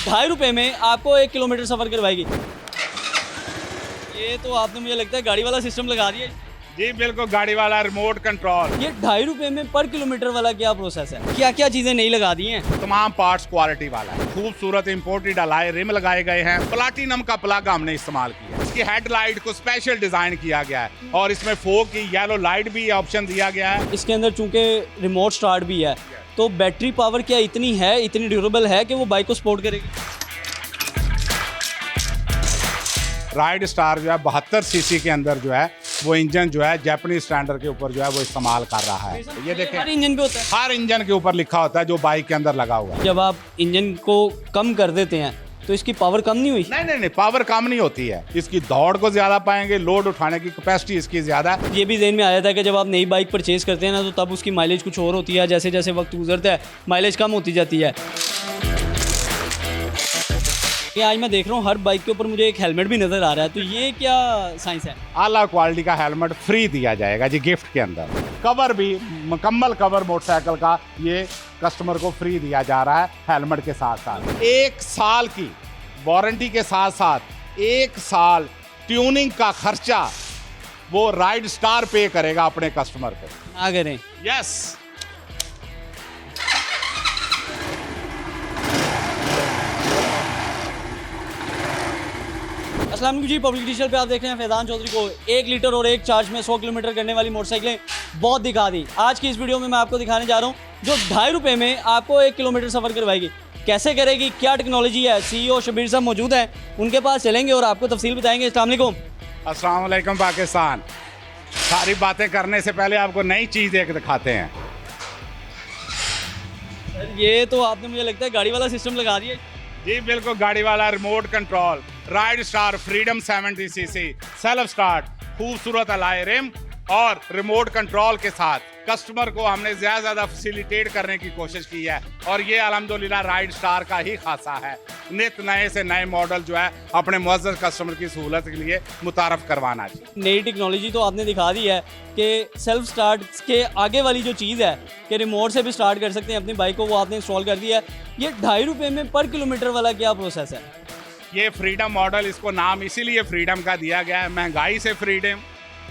₹2.5 में आपको 1 किलोमीटर सफ़र करवाएगी। ये तो आपने मुझे लगता है गाड़ी वाला सिस्टम लगा दिया। जी बिल्कुल, गाड़ी वाला रिमोट कंट्रोल। ये ₹2.5 में पर किलोमीटर वाला क्या प्रोसेस है? क्या क्या चीज़ें नहीं लगा दी हैं? तमाम पार्ट्स क्वालिटी वाला है। खूबसूरत इंपोर्टेड अलाय रिम लगाए गए हैं। प्लाटिनम का प्लग हमने इस्तेमाल किया। इसकी हेडलाइट को स्पेशल डिजाइन किया गया है और इसमें फोग की येलो लाइट भी ऑप्शन दिया गया है। इसके अंदर चूंकि रिमोट स्टार्ट भी है तो बैटरी पावर क्या इतनी है, इतनी ड्यूरेबल है कि वो बाइक को सपोर्ट करेगी? राइड स्टार जो है 72 सीसी के अंदर जो है वो इंजन जो है जापानीज स्टैंडर्ड के ऊपर जो है वो इस्तेमाल कर रहा है। ये देखें, हर इंजन पे होता है। हर इंजन के ऊपर लिखा होता है जो बाइक के अंदर लगा हुआ है। जब आप इंजन को कम कर देते हैं तो इसकी पावर कम नहीं हुई? नहीं, पावर कम नहीं होती है। इसकी दौड़ को ज्यादा पाएंगे, लोड उठाने की कैपेसिटी इसकी ज्यादा है। ये भी ज़हन में आया था कि जब आप नई बाइक परचेज करते हैं ना तो तब उसकी माइलेज कुछ और होती है, जैसे जैसे वक्त गुजरता है माइलेज कम होती जाती है। ये आज मैं देख रहा हूँ हर बाइक के ऊपर मुझे एक हेलमेट भी नज़र आ रहा है, तो ये क्या साइंस है? आला क्वालिटी का हेलमेट फ्री दिया जाएगा जी गिफ्ट के अंदर। कवर भी मुकम्मल कवर मोटरसाइकिल का ये कस्टमर को फ्री दिया जा रहा है हेलमेट के साथ साथ। 1 साल की वारंटी के साथ साथ 1 साल ट्यूनिंग का खर्चा वो राइड स्टार पे करेगा अपने कस्टमर को। ना करें। यस। अस्सलाम वालेकुम जी, पब्लिक डिजिटल पे आप देख रहे हैं फैज़ान चौधरी को। 1 लीटर और 1 चार्ज में 100 किलोमीटर करने वाली मोटरसाइकिलें बहुत दिखा दी। आज की इस वीडियो में मैं आपको दिखाने जा रहा हूँ जो ₹2.5 में आपको 1 किलोमीटर सफ़र करवाएगी। कैसे करेगी, क्या टेक्नोलॉजी है? CEO शबीर साहब मौजूद हैं, उनके पास चलेंगे और आपको तफसील बताएंगे। अस्सलाम वालेकुम। अस्सलाम वालेकुम पाकिस्तान। सारी बातें करने से पहले आपको नई चीज़ एक दिखाते हैं। ये तो आपने मुझे लगता है गाड़ी वाला सिस्टम लगा दिया। जी बिल्कुल, गाड़ी वाला remote control ride star freedom 70 CC self start, खूबसूरत अलाय रिम और रिमोट कंट्रोल के साथ कस्टमर को हमने ज़्यादा फैसिलिटेट करने की कोशिश की है और ये अल्हम्दुलिल्लाह राइड स्टार का ही खासा है। नित नए से नए मॉडल जो है अपने मुअज़्ज़ज़ कस्टमर की सहूलत के लिए मुतारफ़ करवाना चाहिए। नई टेक्नोलॉजी तो आपने दिखा दी है कि सेल्फ स्टार्ट के आगे वाली जो चीज़ है कि रिमोट से भी स्टार्ट कर सकते हैं अपनी बाइक को, वो आपने इंस्टॉल कर दिया है। ये ₹2.5 में पर किलोमीटर वाला क्या प्रोसेस है? ये फ्रीडम मॉडल, इसको नाम इसीलिए फ्रीडम का दिया गया है। महंगाई से फ्रीडम,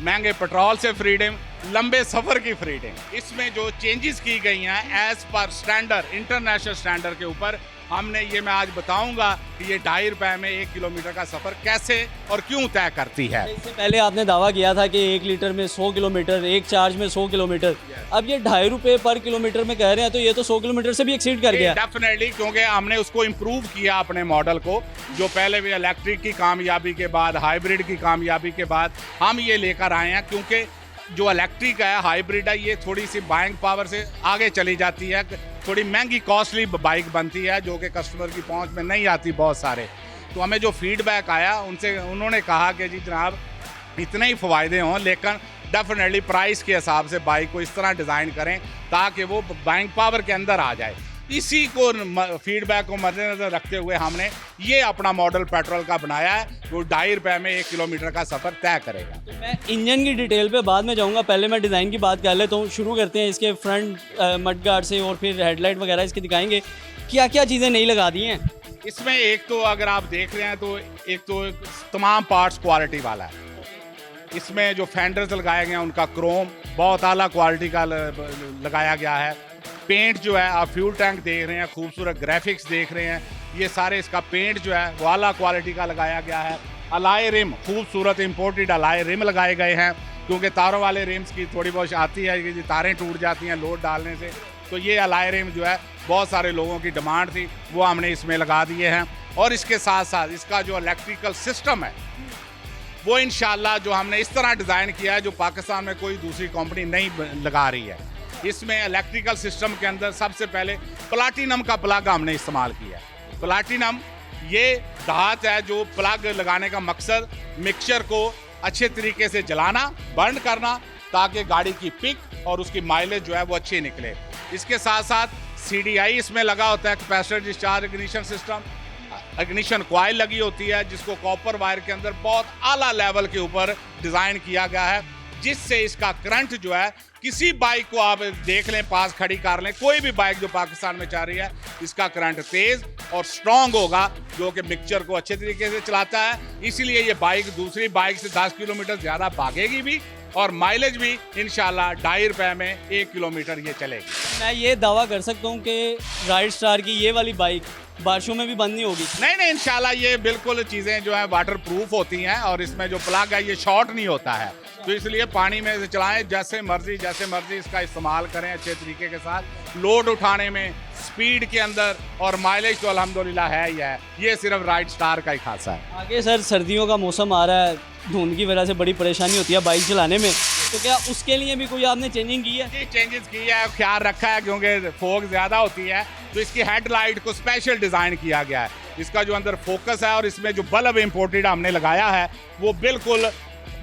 महंगे पेट्रोल से फ्रीडम, लंबे सफ़र की फ्रीडम। इसमें जो चेंजेस की गई हैं as per standard, international standard के ऊपर हमने ये मैं आज बताऊंगा कि ये ₹2.5 में 1 किलोमीटर का सफ़र कैसे और क्यों तय करती है। इससे पहले आपने दावा किया था कि 1 लीटर में 100 किलोमीटर, 1 चार्ज में 100 किलोमीटर। अब ये ₹2.5 पर किलोमीटर में कह रहे हैं तो ये तो 100 किलोमीटर से भी एक्सीड कर गया। डेफिनेटली, क्योंकि हमने उसको इम्प्रूव किया अपने मॉडल को, जो पहले भी इलेक्ट्रिक की कामयाबी के बाद, हाइब्रिड की कामयाबी के बाद हम ये लेकर आए हैं। क्योंकि जो इलेक्ट्रिक है, हाइब्रिड है, ये थोड़ी सी बाइंग पावर से आगे चली जाती है, थोड़ी महंगी कॉस्टली बाइक बनती है जो कि कस्टमर की पहुंच में नहीं आती बहुत सारे। तो हमें जो फीडबैक आया उनसे, उन्होंने कहा कि जी जनाब इतने ही फ़ायदे हों, लेकिन डेफिनेटली प्राइस के हिसाब से बाइक को इस तरह डिज़ाइन करें ताकि वो बाइंग पावर के अंदर आ जाए। इसी को फीडबैक को मद्देनज़र रखते हुए हमने ये अपना मॉडल पेट्रोल का बनाया है जो ₹2.5 में 1 किलोमीटर का सफ़र तय करेगा। तो मैं इंजन की डिटेल पे बाद में जाऊंगा, पहले मैं डिज़ाइन की बात कर लेता हूँ। शुरू करते हैं इसके फ्रंट मड गार्ड से और फिर हेडलाइट वगैरह इसके दिखाएंगे क्या क्या चीज़ें नई लगा दी हैं। इसमें एक तो अगर आप देख रहे हैं तो एक तो तमाम पार्ट्स क्वालिटी वाला है। इसमें जो फेंडर्स लगाए गए हैं उनका क्रोम बहुत आला क्वालिटी का लगाया गया है। पेंट जो है, आप फ्यूल टैंक देख रहे हैं, खूबसूरत ग्राफिक्स देख रहे हैं, ये सारे इसका पेंट जो है वो आला क्वालिटी का लगाया गया है। अलाय रिम, खूबसूरत इंपोर्टेड अलाय रिम लगाए गए हैं क्योंकि तारों वाले रिम्स की थोड़ी बहुत आती है कि तारें टूट जाती हैं लोड डालने से। तो ये अलाय रिम जो है बहुत सारे लोगों की डिमांड थी, वो हमने इसमें लगा दिए हैं। और इसके साथ साथ इसका जो इलेक्ट्रिकल सिस्टम है वो इंशाल्लाह जो हमने इस तरह डिज़ाइन किया है जो पाकिस्तान में कोई दूसरी कंपनी नहीं लगा रही है। इसमें इलेक्ट्रिकल सिस्टम के अंदर सबसे पहले प्लाटिनम का प्लग हमने इस्तेमाल किया है। प्लाटिनम ये धात है जो प्लग लगाने का मकसद मिक्सचर को अच्छे तरीके से जलाना, बर्न करना ताकि गाड़ी की पिक और उसकी माइलेज जो है वो अच्छी निकले। इसके साथ साथ CDI इसमें लगा होता है, capacitor discharge ignition system, ignition coil लगी होती है जिसको कॉपर वायर के अंदर बहुत आला लेवल के ऊपर डिज़ाइन किया गया है। जिससे इसका करंट जो है, किसी बाइक को आप देख लें, पास खड़ी कर लें, कोई भी बाइक जो पाकिस्तान में चल रही है, इसका करंट तेज और स्ट्रांग होगा, जो कि मिक्सचर को अच्छे तरीके से चलाता है। इसीलिए ये बाइक दूसरी बाइक से 10 किलोमीटर ज़्यादा भागेगी भी और माइलेज भी इंशाल्लाह ₹2.5 में 1 किलोमीटर ये चलेगी। मैं ये दावा कर सकता हूँ कि राइड स्टार की ये वाली बाइक बारिशों में भी बंद नहीं होगी। नहीं इंशाल्लाह ये बिल्कुल चीज़ें जो है वाटर प्रूफ होती हैं और इसमें जो प्लग है ये शॉर्ट नहीं होता है, तो इसलिए पानी में से चलाएं, जैसे मर्जी इसका इस्तेमाल करें अच्छे तरीके के साथ। लोड उठाने में, स्पीड के अंदर और माइलेज तो अल्हम्दुलिल्लाह है ही है। ये सिर्फ राइड स्टार का ही खासा है। आगे सर सर्दियों का मौसम आ रहा है, धुंध की वजह से बड़ी परेशानी होती है बाइक चलाने में, तो क्या उसके लिए भी कोई आपने चेंजिंग की है? जी चेंजेस की है, ख्याल रखा है, क्योंकि फोग ज़्यादा होती है तो इसकी हेडलाइट को स्पेशल डिज़ाइन किया गया है। इसका जो अंदर फोकस है और इसमें जो बल्ब इम्पोर्टेड हमने लगाया है वो बिल्कुल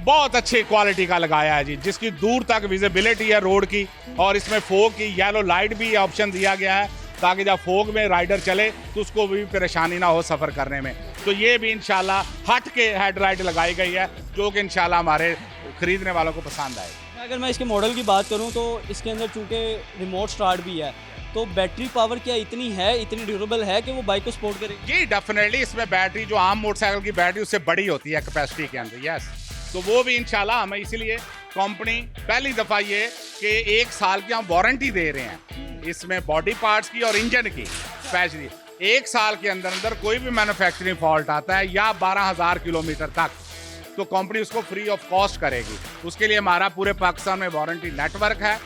बहुत अच्छी क्वालिटी का लगाया है जी, जिसकी दूर तक विजिबिलिटी है रोड की। और इसमें फोग की येलो लाइट भी ऑप्शन दिया गया है ताकि जब फोग में राइडर चले तो उसको भी परेशानी ना हो सफ़र करने में। तो ये भी इंशाल्लाह हट के हेडलाइट लगाई गई है, जो कि इंशाल्लाह हमारे ख़रीदने वालों को पसंद आएगी। अगर मैं इसके मॉडल की बात करूं तो इसके अंदर चूँकि रिमोट स्टार्ट भी है, तो बैटरी पावर क्या इतनी है, इतनी ड्यूरेबल है कि वो बाइक को सपोर्ट करेगी? जी डेफिनेटली इसमें बैटरी जो आम मोटरसाइकिल की बैटरी उससे बड़ी होती है कैपेसिटी के अंदर, यस। तो वो भी इंशाल्लाह हमें इसीलिए कंपनी पहली दफ़ा ये कि 1 साल की हम वारंटी दे रहे हैं इसमें बॉडी पार्ट्स की और इंजन की स्पेशली। 1 साल के अंदर अंदर कोई भी मैन्युफैक्चरिंग फॉल्ट आता है या 12,000 किलोमीटर तक, तो कंपनी उसको फ्री ऑफ कॉस्ट करेगी। उसके लिए हमारा पूरे पाकिस्तान में वारंटी नेटवर्क है,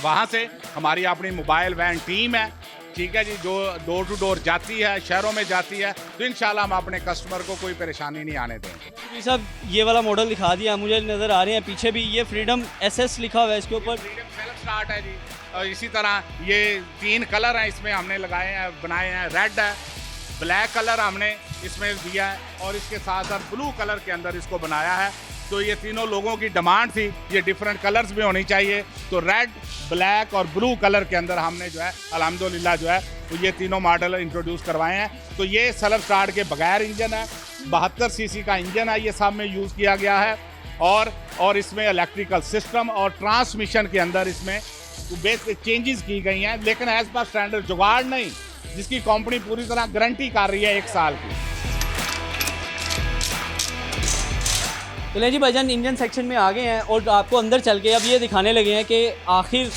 वहाँ से हमारी अपनी मोबाइल वैन टीम है, ठीक है जी, जो डोर टू डोर जाती है, शहरों में जाती है। तो इंशाल्लाह हम अपने कस्टमर को कोई परेशानी नहीं आने देंगे। जी साहब ये वाला मॉडल दिखा दिया, मुझे नज़र आ रहे हैं पीछे भी ये फ्रीडम SS लिखा हुआ है इसके ऊपर। फ्रीडम सेल्फ स्टार्ट है जी। और इसी तरह ये 3 कलर हैं इसमें हमने लगाए हैं, बनाए हैं। रेड है, ब्लैक कलर हमने इसमें दिया है और इसके साथ साथ ब्लू कलर के अंदर इसको बनाया है। तो ये तीनों लोगों की डिमांड थी, ये डिफरेंट कलर्स में होनी चाहिए, तो रेड, ब्लैक और ब्लू कलर के अंदर हमने जो है अल्हम्दुलिल्लाह जो है तो ये तीनों मॉडल इंट्रोड्यूस करवाए हैं। तो ये सेल्फ स्टार्ट के बगैर इंजन है, 72 सीसी का इंजन है, ये सब में यूज़ किया गया है। और इसमें इलेक्ट्रिकल सिस्टम और ट्रांसमिशन के अंदर इसमें बेसिक चेंजेस की गई हैं, लेकिन एज पर स्टैंडर्ड जुगाड़ नहीं, जिसकी कंपनी पूरी तरह गारंटी कर रही है 1 साल की। तो ले जी भाईजान इंजन सेक्शन में आ गए हैं और आपको अंदर चल के अब ये दिखाने लगे हैं कि आखिर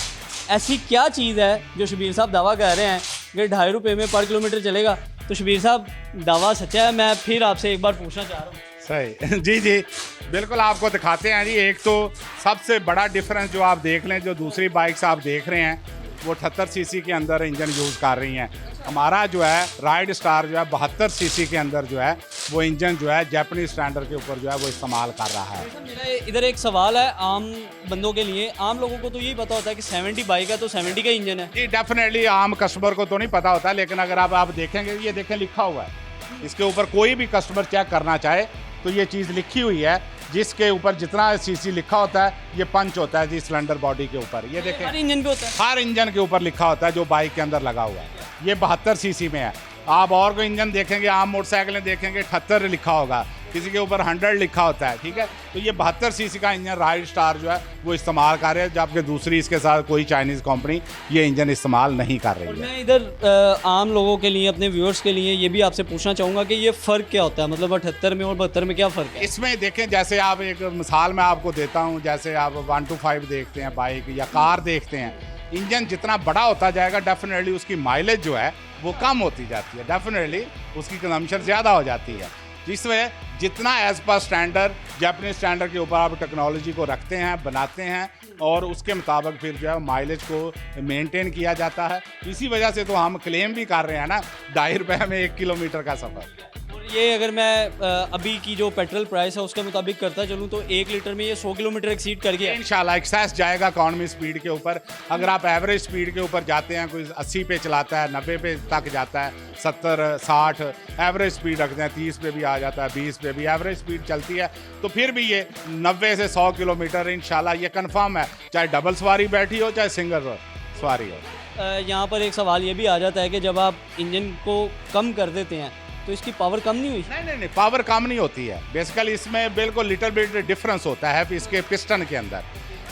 ऐसी क्या चीज़ है जो शबीर साहब दावा कर रहे हैं कि ₹2.5 में पर किलोमीटर चलेगा। तो शबीर साहब दावा सच्चा है? मैं फिर आपसे एक बार पूछना चाह रहा हूँ। सही जी बिल्कुल आपको दिखाते हैं जी। एक तो सबसे बड़ा डिफरेंस जो आप देख लें, जो दूसरी बाइक्स आप देख रहे हैं वो 78 सीसी के अंदर इंजन यूज़ कर रही हैं। हमारा जो है राइड स्टार जो है 72 सीसी के अंदर जो है वो इंजन जो है जापानीज स्टैंडर्ड के ऊपर जो है वो इस्तेमाल कर रहा है। मेरा इधर एक सवाल है आम बंदों के लिए, आम लोगों को तो यही पता होता है कि 70 बाइक है तो 70 का इंजन है। जी डेफिनेटली आम कस्टमर को तो नहीं पता होता, लेकिन अगर आप देखेंगे, ये देखें लिखा हुआ है इसके ऊपर, कोई भी कस्टमर चेक करना चाहे तो ये चीज़ लिखी हुई है, जिसके ऊपर जितना सीसी लिखा होता है ये पंच होता है जी सिलेंडर बॉडी के ऊपर। ये देखें हर इंजन पे होता है, हर इंजन के ऊपर लिखा होता है जो बाइक के अंदर लगा हुआ है। ये 72 सीसी में है। आप और कोई इंजन देखेंगे, आम मोटरसाइकिलें देखेंगे 78 लिखा होगा, किसी के ऊपर 100 लिखा होता है, ठीक है। तो ये 72 सीसी का इंजन राइड स्टार जो है वो इस्तेमाल कर रहे हैं, जबकि दूसरी इसके साथ कोई चाइनीज़ कंपनी ये इंजन इस्तेमाल नहीं कर रही है। मैं इधर आम लोगों के लिए, अपने व्यूअर्स के लिए ये भी आपसे पूछना चाहूँगा कि ये फ़र्क क्या होता है, मतलब 78 में और 72 में क्या फ़र्क है? इसमें देखें, जैसे आप एक मिसाल मैं आपको देता हूँ, जैसे आप 125 देखते हैं बाइक या कार देखते हैं, इंजन जितना बड़ा होता जाएगा डेफिनेटली उसकी माइलेज जो है वो कम होती जाती है, डेफिनेटली उसकी कंजम्पशन ज़्यादा हो जाती है। जिसमें जितना as per standard Japanese standard के ऊपर आप टेक्नोलॉजी को रखते हैं, बनाते हैं और उसके मुताबिक फिर जो है माइलेज को मेंटेन किया जाता है। इसी वजह से तो हम क्लेम भी कर रहे हैं ना ₹2.5 में 1 किलोमीटर का सफ़र। और ये अगर मैं अभी की जो पेट्रोल प्राइस है उसके मुताबिक करता चलूँ तो 1 लीटर में ये 100 किलोमीटर एक्सीड कर गया। इंशाल्लाह एक्सेस जाएगा इकॉनमी स्पीड के ऊपर। अगर आप एवरेज स्पीड के ऊपर जाते हैं, कोई 80 पे चलाता है, 90 पे तक जाता है, 70 60 एवरेज स्पीड रखते हैं, 30 पे भी आ जाता है, 20 पे भी एवरेज स्पीड चलती है, तो फिर भी ये 90 से 100 किलोमीटर इंशाल्लाह ये कंफर्म है, चाहे डबल सवारी बैठी हो चाहे सिंगल सवारी हो। यहाँ पर एक सवाल ये भी आ जाता है कि जब आप इंजन को कम कर देते हैं तो इसकी पावर कम नहीं हुई? नहीं, पावर कम नहीं होती है। बेसिकली इसमें बिल्कुल लिटिल बिट डिफरेंस होता है इसके पिस्टन के अंदर।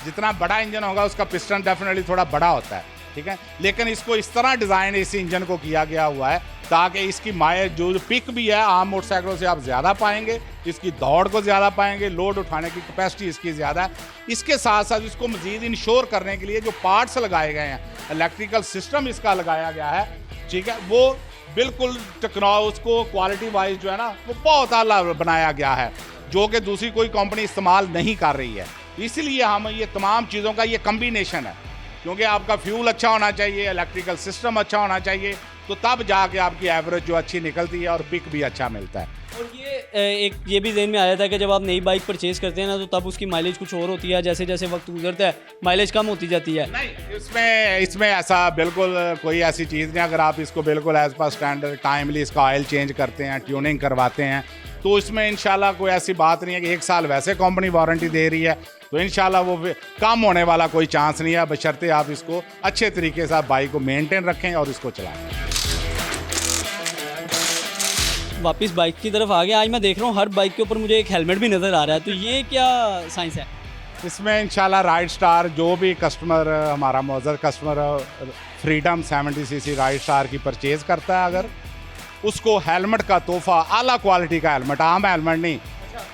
जितना बड़ा इंजन होगा उसका पिस्टन डेफिनेटली थोड़ा बड़ा होता है, ठीक है। लेकिन इसको इस तरह डिज़ाइन इस इंजन को किया गया हुआ है ताकि इसकी माइलेज जो पिक भी है आम मोटरसाइकिलों से आप ज़्यादा पाएंगे, इसकी दौड़ को ज़्यादा पाएंगे, लोड उठाने की कैपेसिटी इसकी ज़्यादा है। इसके साथ साथ इसको मज़ीद इंश्योर करने के लिए जो पार्ट्स लगाए गए हैं, इलेक्ट्रिकल सिस्टम इसका लगाया गया है, ठीक है, वो बिल्कुल टेक्नोलॉजी उसको क्वालिटी वाइज जो है ना वो बहुत आला बनाया गया है, जो कि दूसरी कोई कंपनी इस्तेमाल नहीं कर रही है। इसलिए हम ये तमाम चीज़ों का ये कम्बिनेशन है, क्योंकि आपका फ्यूल अच्छा होना चाहिए, इलेक्ट्रिकल सिस्टम अच्छा होना चाहिए, तो तब जाके आपकी एवरेज जो अच्छी निकलती है और पिक भी अच्छा मिलता है। और ये भी ज़हन में आया था कि जब आप नई बाइक परचेज़ करते हैं ना तो तब उसकी माइलेज कुछ और होती है, जैसे जैसे वक्त गुजरता है माइलेज कम होती जाती है। नहीं, इसमें ऐसा बिल्कुल कोई ऐसी चीज़ नहीं। अगर आप इसको बिल्कुल एज पर स्टैंडर्ड टाइमली इसका ऑयल चेंज करते हैं, ट्यूनिंग करवाते हैं, तो इसमें इंशाल्लाह कोई ऐसी बात नहीं है कि 1 साल वैसे कंपनी वारंटी दे रही है तो इंशाल्लाह वो कम होने वाला कोई चांस नहीं है, बशर्ते आप इसको अच्छे तरीके से बाइक को मेंटेन रखें और इसको चलाएं। वापस बाइक की तरफ आ गया। आज मैं देख रहा हूँ हर बाइक के ऊपर मुझे एक हेलमेट भी नज़र आ रहा है, तो ये क्या साइंस है? इसमें इंशाल्लाह राइड स्टार जो भी कस्टमर हमारा मौजूद customer freedom 70 CC ride star की परचेज़ करता है, अगर उसको हेलमेट का तोहफा आला क्वालिटी का हेलमेट, आम हेलमेट नहीं,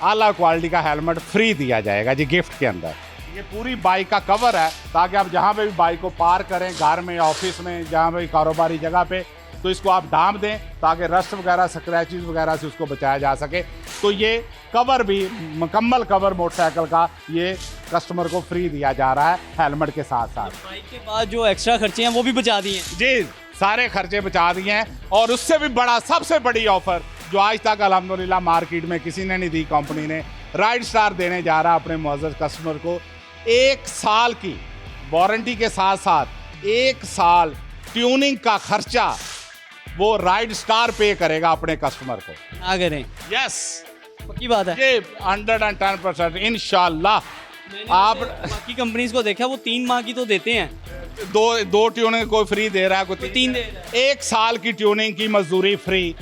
आला क्वालिटी का हेलमेट फ्री दिया जाएगा जी गिफ्ट के अंदर। ये पूरी बाइक का कवर है ताकि आप जहाँ पे भी बाइक को पार्क करें, घर में, ऑफिस में, जहाँ पे कारोबारी जगह पे, तो इसको आप डांप दें ताकि रस्ट वगैरह, स्क्रैचेस वगैरह से उसको बचाया जा सके। तो ये कवर भी मुकम्मल कवर मोटरसाइकिल का ये कस्टमर को फ्री दिया जा रहा है हेलमेट के साथ साथ। बाइक के बाद जो एक्स्ट्रा खर्चे हैं वो भी बचा दिए हैं जी, सारे खर्चे बचा दिए हैं। और उससे भी बड़ा, सबसे बड़ी ऑफर जो आज तक अल्हम्दुलिल्लाह मार्केट में किसी ने नहीं दी, कंपनी ने राइड स्टार देने जा रहा है अपने मौजूद कस्टमर को। 1 साल की वारंटी के साथ साथ 1 साल ट्यूनिंग का खर्चा वो राइड स्टार पे करेगा अपने कस्टमर को। ना करें? यस, पक्की बात है ये 110% इंशाल्लाह। आप बाकी कंपनीज को देखा वो 3 माह की तो देते हैं, दो ट्यूनिंग कोई फ्री दे रहा है, कोई 3 दे रहा है। 1 साल की ट्यूनिंग की मजदूरी फ्री।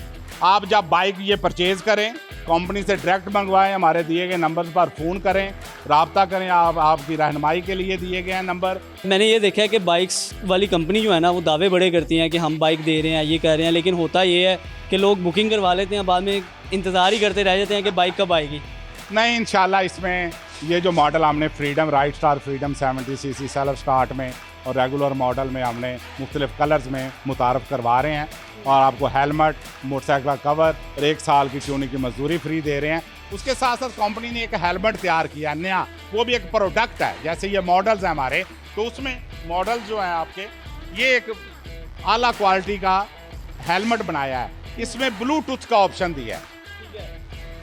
आप जब बाइक ये परचेज करें कंपनी से डायरेक्ट मंगवाएं, हमारे दिए गए नंबर पर फ़ोन करें, राब्ता करें। आपकी रहनुमाई के लिए दिए गए हैं नंबर। मैंने ये देखा है कि बाइक्स वाली कंपनी जो है ना वो दावे बड़े करती हैं कि हम बाइक दे रहे हैं, ये कह रहे हैं, लेकिन होता ये है कि लोग बुकिंग करवा लेते हैं, बाद में इंतज़ार ही करते रह जाते हैं कि बाइक कब आएगी। नहीं, इंशाल्लाह इसमें ये जो मॉडल हमने freedom ride star freedom 70 CC self start में और रेगुलर मॉडल में हमने मुख्तलिफ कलर्स में मुतारफ़ करवा रहे हैं, और आपको हेलमेट, मोटरसाइकिल का कवर और 1 साल की ट्यूनिंग की मजदूरी फ्री दे रहे हैं। उसके साथ साथ कंपनी ने एक हेलमेट तैयार किया नया, वो भी एक प्रोडक्ट है। जैसे ये मॉडल्स हैं हमारे, तो उसमें मॉडल जो हैं आपके, ये एक आला क्वालिटी का हेलमेट बनाया है। इसमें ब्लूटूथ का ऑप्शन दिया है।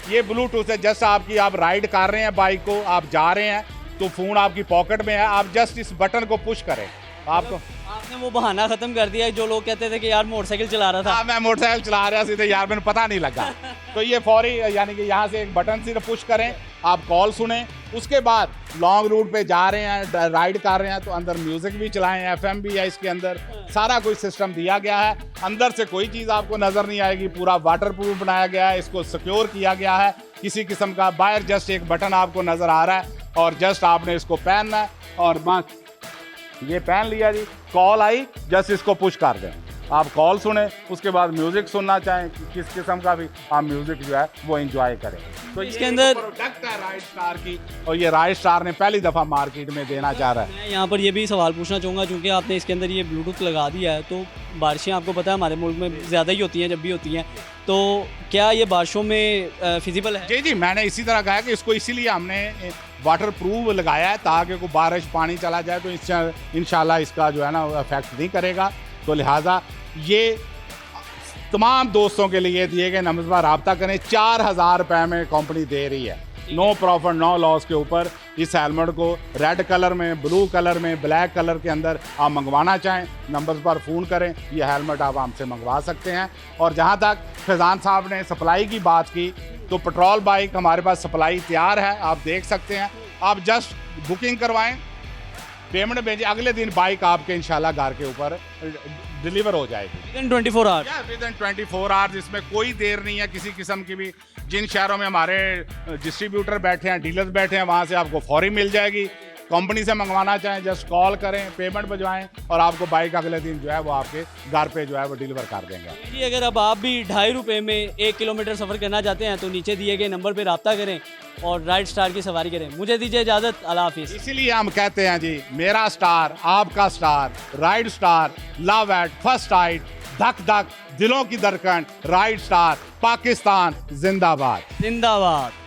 ये ब्लूटूथ है, जस्ट आप राइड कर रहे हैं बाइक को, आप जा रहे हैं तो फ़ोन आपकी पॉकेट में है, आप जस्ट इस बटन को पुश करें आपको। आपने वो बहाना ख़त्म कर दिया है जो लोग कहते थे कि यार मोटरसाइकिल चला रहा था। हाँ, मैं मोटरसाइकिल चला रहा सीधे यार, मैंने पता नहीं लगा। तो ये फौरी, यानी कि यहाँ से एक बटन सिर्फ पुश करें, आप कॉल सुने, उसके बाद लॉन्ग रूट पे जा रहे हैं, राइड कर रहे हैं, तो अंदर म्यूज़िक भी चलाएं, FM भी है इसके अंदर, सारा कोई सिस्टम दिया गया है। अंदर से कोई चीज़ आपको नज़र नहीं आएगी, पूरा वाटर प्रूफ बनाया गया है, इसको सिक्योर किया गया है। किसी किस्म का बाहर जस्ट एक बटन आपको नज़र आ रहा है और जस्ट आपने इसको पहनना है, और बस ये पहन लिया जी। कॉल आई, जस्ट इसको पुश कर दें, आप कॉल सुने, उसके बाद म्यूज़िक सुनना चाहें किस किस्म का भी, आप म्यूज़िक जो है वो एंजॉय करें। तो इसके अंदर प्रोडक्ट है राइड स्टार की, और ये राइड स्टार ने पहली दफ़ा मार्केट में देना चाह रहा है। मैं यहाँ पर ये भी सवाल पूछना चाहूँगा, चूँकि आपने इसके अंदर ये ब्लूटूथ लगा दिया है, तो बारिशें आपको पता है हमारे मुल्क में ज़्यादा ही होती हैं, जब भी होती हैं, तो क्या ये बारिशों में फिजिबल है? जी, मैंने इसी तरह कहा कि इसको इसीलिए हमने वाटर प्रूफ लगाया है ताकि कोई बारिश पानी चला जाए तो इंशाल्लाह इसका जो है ना इफेक्ट नहीं करेगा। तो लिहाजा ये तमाम दोस्तों के लिए दिए गए नंबर पर रब्ता करें। 4000 रुपये में कंपनी दे रही है, नो प्रॉफिट नो लॉस के ऊपर इस हेलमेट को रेड कलर में, ब्लू कलर में, ब्लैक कलर के अंदर आप मंगवाना चाहें, नंबर पर फ़ोन करें, ये हेलमेट आप हमसे मंगवा सकते हैं। और जहाँ तक फैज़ान साहब ने सप्लाई की बात की, तो पेट्रोल बाइक हमारे पास सप्लाई तैयार है, आप देख सकते हैं। आप जस्ट बुकिंग करवाएं, पेमेंट भेजें, अगले दिन बाइक आपके इंशाल्लाह घर के ऊपर डिलीवर हो जाएगी विदिन 24 आवर्स। या विद इन 24 आवर्स। इसमें कोई देर नहीं है किसी किस्म की भी। जिन शहरों में हमारे डिस्ट्रीब्यूटर बैठे हैं, डीलर्स बैठे हैं, वहाँ से आपको फौरी मिल जाएगी। कंपनी से मंगवाना चाहें जस्ट कॉल करें, पेमेंट भिजवाएं और आपको बाइक अगले दिन जो है वो आपके घर पे जो है वो डिलीवर कर देंगे। जी अगर अब आप भी 2.5 रुपये में 1 किलोमीटर सफ़र करना चाहते हैं तो नीचे दिए गए नंबर पर रब्ता करें और राइड स्टार की सवारी करें। मुझे दीजिए इजाज़त, अल्लाह हाफिज़। इसीलिए हम कहते हैं जी, मेरा स्टार आपका star, ride star, love at first ride, धक धक दिलों की धड़कन, राइड स्टार, पाकिस्तान जिंदाबाद। जिंदाबाद।